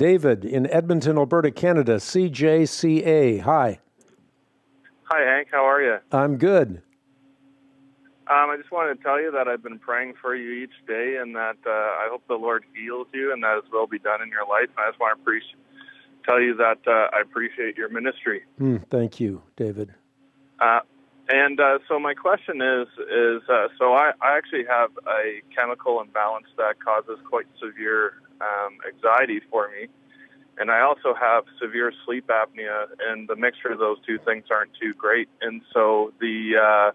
David in Edmonton, Alberta, Canada, CJCA. Hi. Hi, Hank. How are you? I'm good. I just wanted to tell you that I've been praying for you each day, and that I hope the Lord heals you, and that His will be done in your life. And I just want to tell you that I appreciate your ministry. Thank you, David. So my question is so I actually have a chemical imbalance that causes quite severe anxiety for me. And I also have severe sleep apnea, and the mixture of those two things aren't too great. And so I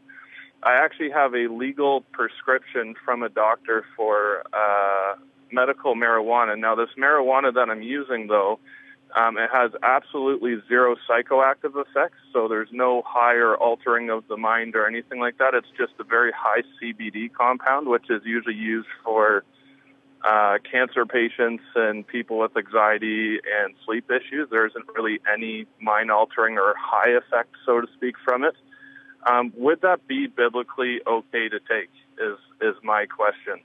actually have a legal prescription from a doctor for medical marijuana. Now, this marijuana that I'm using, though, it has absolutely zero psychoactive effects, so there's no high or altering of the mind or anything like that. It's just a very high CBD compound, which is usually used for cancer patients and people with anxiety and sleep issues. There isn't really any mind-altering or high effect, so to speak, from it. Would that be biblically okay to take is my question.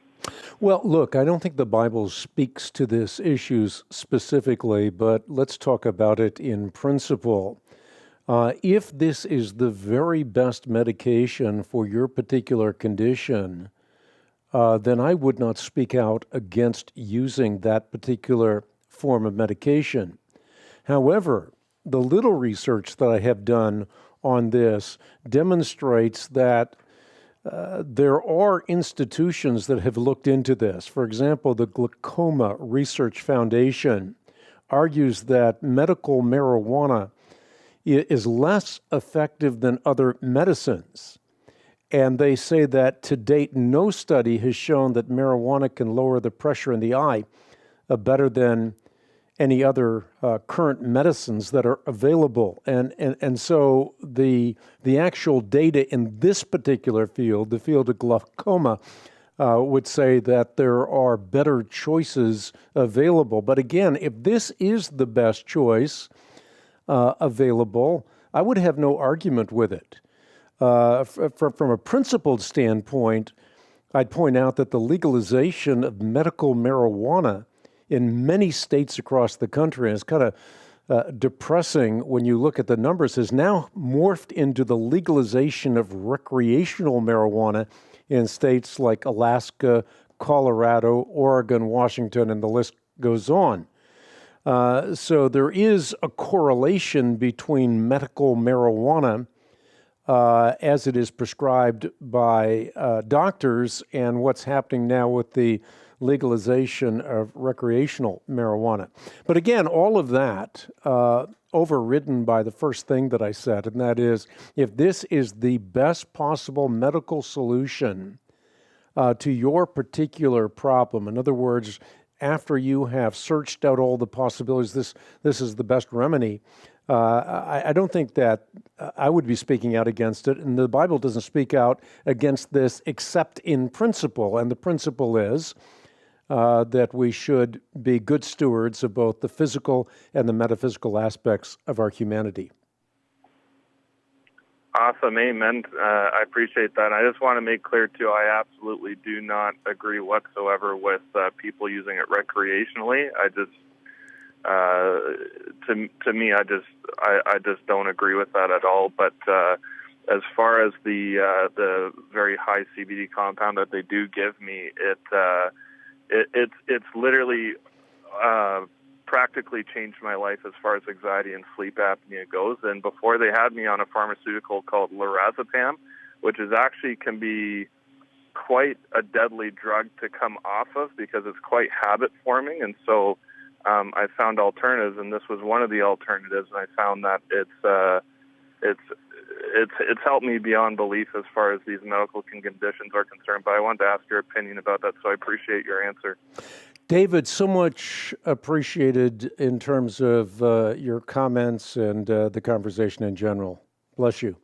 Well, look, I don't think the Bible speaks to this issues specifically, but let's talk about it in principle. If this is the very best medication for your particular condition, then I would not speak out against using that particular form of medication. However, the little research that I have done on this demonstrates that there are institutions that have looked into this. For example, the Glaucoma Research Foundation argues that medical marijuana is less effective than other medicines. And they say that to date, no study has shown that marijuana can lower the pressure in the eye better than any other current medicines that are available. And so the actual data in this particular field, the field of glaucoma, would say that there are better choices available. But again, if this is the best choice available, I would have no argument with it. From a principled standpoint, I'd point out that the legalization of medical marijuana in many states across the country, and it's kind of depressing when you look at the numbers, has now morphed into the legalization of recreational marijuana in states like Alaska, Colorado, Oregon, Washington, and the list goes on. So there is a correlation between medical marijuana as it is prescribed by doctors and what's happening now with the legalization of recreational marijuana. But again, all of that overridden by the first thing that I said, and that is, if this is the best possible medical solution to your particular problem, in other words, after you have searched out all the possibilities, this is the best remedy, I don't think that I would be speaking out against it, and the Bible doesn't speak out against this except in principle, and the principle is that we should be good stewards of both the physical and the metaphysical aspects of our humanity. Awesome. Amen. I appreciate that. I just want to make clear, too, I absolutely do not agree whatsoever with people using it recreationally. I just, to me, I just don't agree with that at all. But as far as the very high CBD compound that they do give me, it's literally practically changed my life as far as anxiety and sleep apnea goes. And before, they had me on a pharmaceutical called lorazepam, which is actually can be quite a deadly drug to come off of because it's quite habit forming. And so I found alternatives, and this was one of the alternatives. And I found that it's helped me beyond belief as far as these medical conditions are concerned. But I wanted to ask your opinion about that, so I appreciate your answer. David, so much appreciated in terms of your comments and the conversation in general. Bless you.